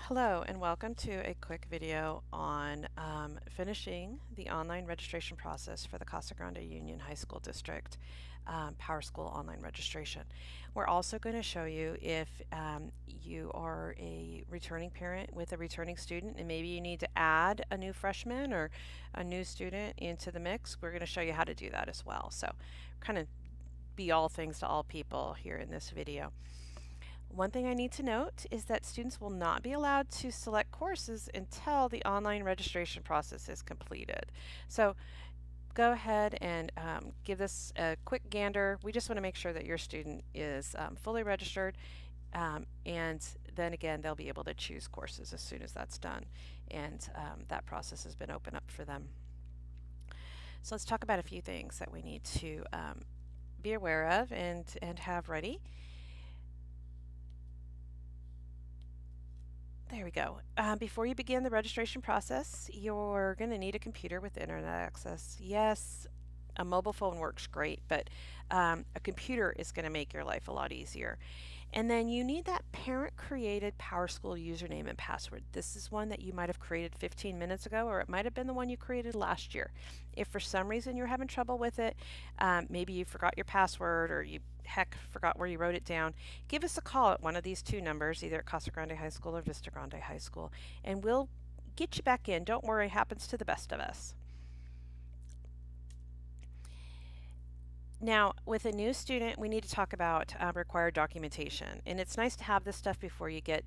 Hello and welcome to a quick video on finishing the online registration process for the Casa Grande Union High School District PowerSchool online registration. We're also going to show you if you are a returning parent with a returning student and maybe you need to add a new freshman or a new student into the mix. We're going to show you how to do that as well. So kind of be all things to all people here in this video. One thing I need to note is that students will not be allowed to select courses until the online registration process is completed. So go ahead and give this a quick gander. We just want to make sure that your student is fully registered, and then again they'll be able to choose courses as soon as that's done and that process has been opened up for them. So let's talk about a few things that we need to be aware of and have ready. There we go. Before you begin the registration process, you're going to need a computer with internet access. Yes, a mobile phone works great, but a computer is going to make your life a lot easier. And then you need that parent-created PowerSchool username and password. This is one that you might have created 15 minutes ago, or it might have been the one you created last year. If for some reason you're having trouble with it, maybe you forgot your password or you forgot where you wrote it down, give us a call at one of these two numbers, either at Casa Grande High School or Vista Grande High School, and we'll get you back in. Don't worry, it happens to the best of us. Now, with a new student, we need to talk about required documentation, and it's nice to have this stuff before you get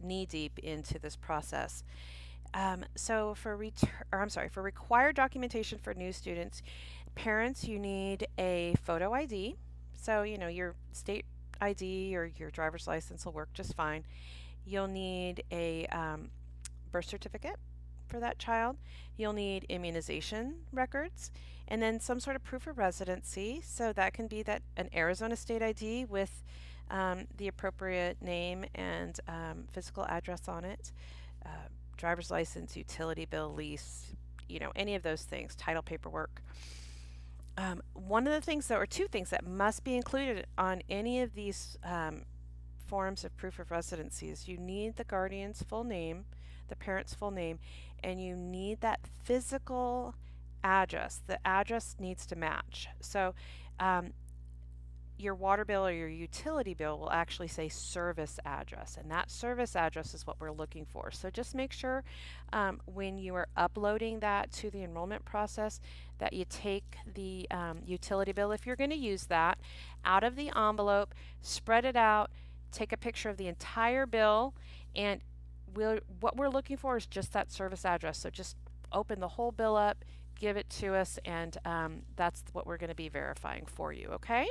knee-deep into this process. So for required documentation for new students, parents, you need a photo ID. So, your state ID or your driver's license will work just fine. You'll need a birth certificate for that child. You'll need immunization records and then some sort of proof of residency. So that can be an Arizona state ID with the appropriate name and physical address on it. Driver's license, utility bill, lease, any of those things, title paperwork. One of the things, or two things that must be included on any of these forms of proof of residency is you need the guardian's full name, the parent's full name, and you need that physical address. The address needs to match. So your water bill or your utility bill will actually say service address, and that service address is what we're looking for. So just make sure when you are uploading that to the enrollment process that you take the utility bill, if you're going to use that, out of the envelope, spread it out, take a picture of the entire bill, and what we're looking for is just that service address. So just open the whole bill up, give it to us, and that's what we're going to be verifying for you, okay?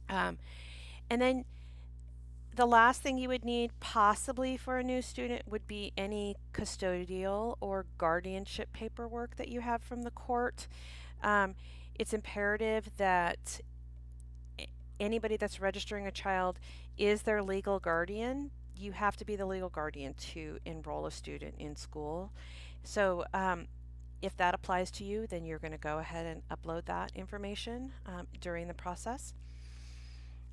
And then the last thing you would need possibly for a new student would be any custodial or guardianship paperwork that you have from the court. It's imperative that anybody that's registering a child is their legal guardian. You have to be the legal guardian to enroll a student in school. So if that applies to you, then you're going to go ahead and upload that information during the process.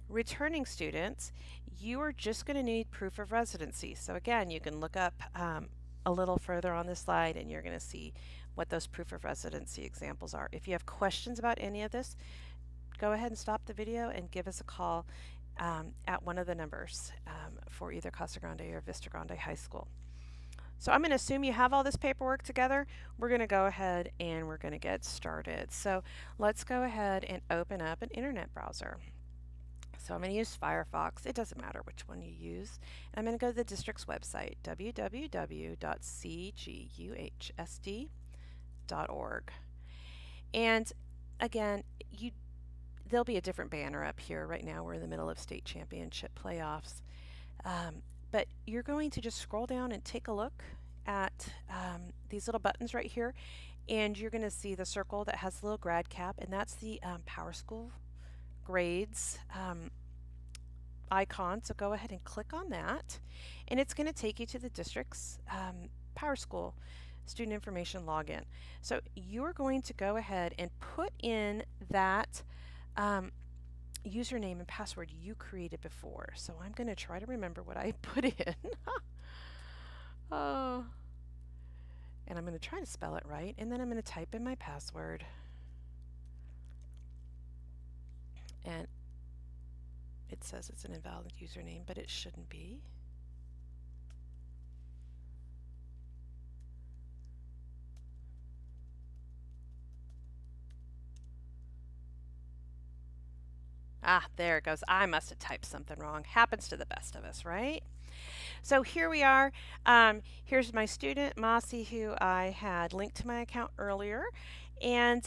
Returning students, you are just going to need proof of residency. So again, you can look up a little further on this slide and you're going to see what those proof of residency examples are. If you have questions about any of this, go ahead and stop the video and give us a call at one of the numbers for either Casa Grande or Vista Grande High School. So I'm going to assume you have all this paperwork together. We're going to go ahead and we're going to get started. So let's go ahead and open up an internet browser. So I'm going to use Firefox. It doesn't matter which one you use. I'm going to go to the district's website, www.cguhsd.org. And again, there'll be a different banner up here. Right now we're in the middle of state championship playoffs. But you're going to just scroll down and take a look at these little buttons right here. And you're going to see the circle that has a little grad cap, and that's the PowerSchool grades icon. So go ahead and click on that, and it's going to take you to the district's PowerSchool student information login. So you're going to go ahead and put in that username and password you created before. So I'm going to try to remember what I put in. I'm going to try to spell it right, and then I'm going to type in my password. And it says it's an invalid username, but it shouldn't be. Ah, there it goes. I must have typed something wrong. Happens to the best of us, right? So here we are. Here's my student, Mossy, who I had linked to my account earlier. And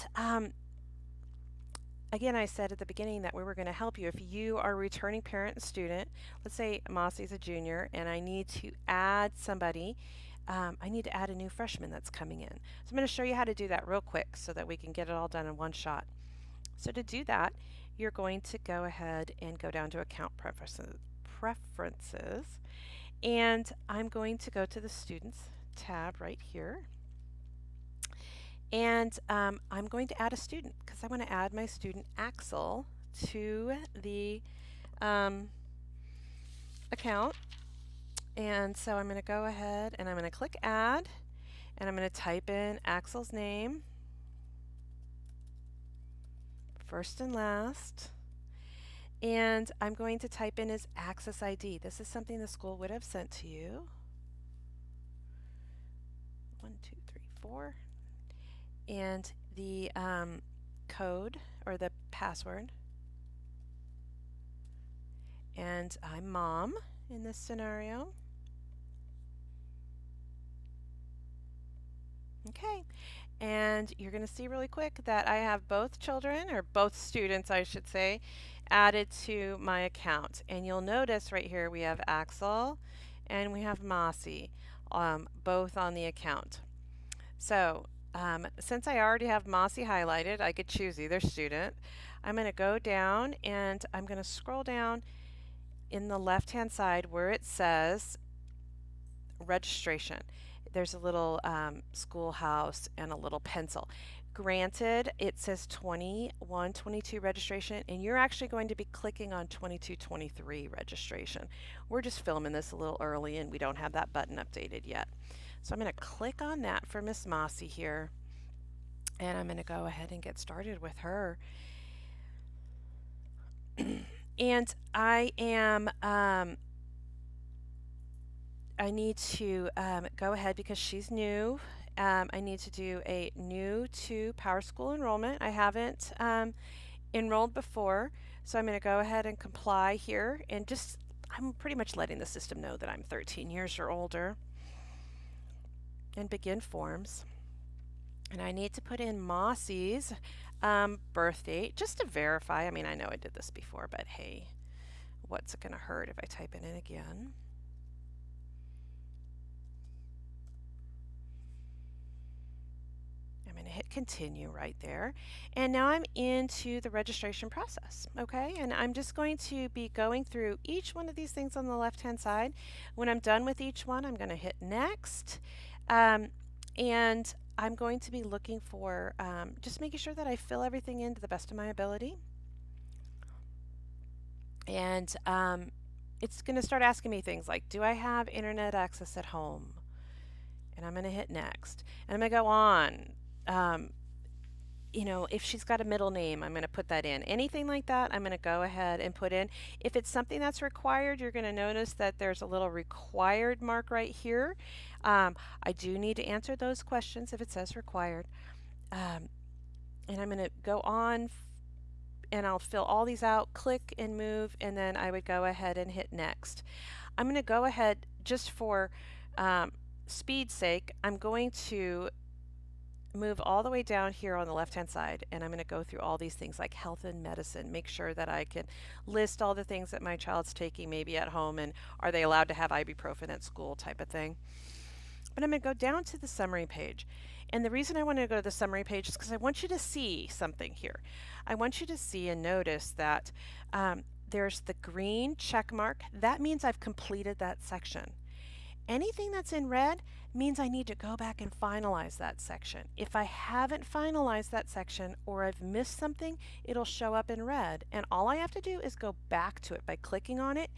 again, I said at the beginning that we were going to help you. If you are a returning parent and student, let's say Mossy's a junior, and I need to add somebody. I need to add a new freshman that's coming in. So I'm going to show you how to do that real quick so that we can get it all done in one shot. So to do that, you're going to go ahead and go down to Account Preferences, and I'm going to go to the Students tab right here. And I'm going to add a student because I want to add my student Axel to the account. And so I'm going to go ahead and I'm going to click Add, and I'm going to type in Axel's name, first and last. And I'm going to type in his Access ID. This is something the school would have sent to you. 1, 2, 3, 4. And the code or the password. And I'm mom in this scenario. Okay, and you're going to see really quick that I have both children, or both students I should say, added to my account. And you'll notice right here we have Axel and we have Mossy, both on the account. So since I already have Mossy highlighted, I could choose either student. I'm going to go down and I'm going to scroll down in the left-hand side where it says registration. There's a little schoolhouse and a little pencil. Granted, it says 21-22 registration, and you're actually going to be clicking on 22-23 registration. We're just filming this a little early and we don't have that button updated yet. So I'm going to click on that for Miss Mossy here, and I'm going to go ahead and get started with her. And I need to go ahead because she's new. I need to do a new To Powerschool Enrollment. I haven't enrolled before, so I'm going to go ahead and comply here, and I'm pretty much letting the system know that I'm 13 years or older. And begin forms. And I need to put in Mossy's birth date just to verify. I mean, I know I did this before, but hey, what's it going to hurt if I type it in again? I'm going to hit continue right there. And now I'm into the registration process, okay? And I'm just going to be going through each one of these things on the left-hand side. When I'm done with each one, I'm going to hit next. And I'm going to be looking for just making sure that I fill everything in to the best of my ability. And it's going to start asking me things like, do I have internet access at home? And I'm going to hit next. And I'm going to go on. You know, if she's got a middle name, I'm going to put that in. Anything like that, I'm going to go ahead and put in. If it's something that's required, you're going to notice that there's a little required mark right here. I do need to answer those questions if it says required. And I'm going to go on and I'll fill all these out, click and move, and then I would go ahead and hit next. I'm going to go ahead just for speed's sake, I'm going to move all the way down here on the left hand side, and I'm going to go through all these things like health and medicine, make sure that I can list all the things that my child's taking maybe at home, and are they allowed to have ibuprofen at school type of thing. But I'm going to go down to the summary page, and the reason I want to go to the summary page is because I want you to see something here. I want you to see and notice that there's the green check mark. That means I've completed that section. Anything that's in red means I need to go back and finalize that section. If I haven't finalized that section or I've missed something, it'll show up in red. And all I have to do is go back to it by clicking on it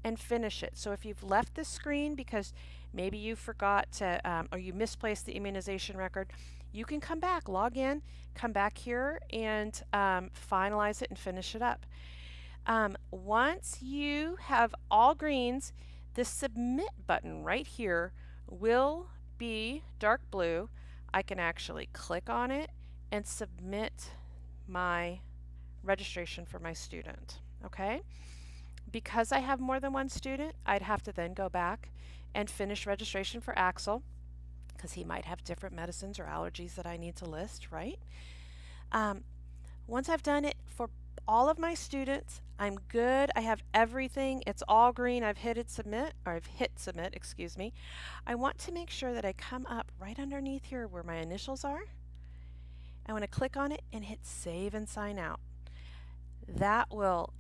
and finish it. So if you've left the screen because maybe you forgot to or you misplaced the immunization record, you can come back, log in, come back here and finalize it and finish it up. Once you have all greens, the submit button right here will be dark blue. I can actually click on it and submit my registration for my student. Okay? Because I have more than one student, I'd have to then go back and finish registration for Axel because he might have different medicines or allergies that I need to list, right? Um, Once I've done it for all of my students, I'm good. I have everything. It's all green. I've hit submit, or I've hit submit, excuse me. I want to make sure that I come up right underneath here where my initials are. I want to click on it and hit save and sign out. That will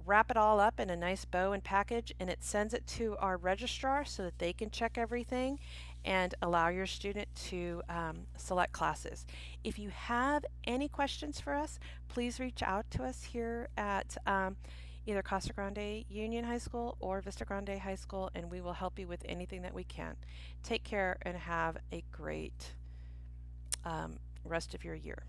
wrap it all up in a nice bow and package, and it sends it to our registrar so that they can check everything and allow your student to select classes. If you have any questions for us, please reach out to us here at either Casa Grande Union High School or Vista Grande High School, and we will help you with anything that we can. Take care and have a great rest of your year.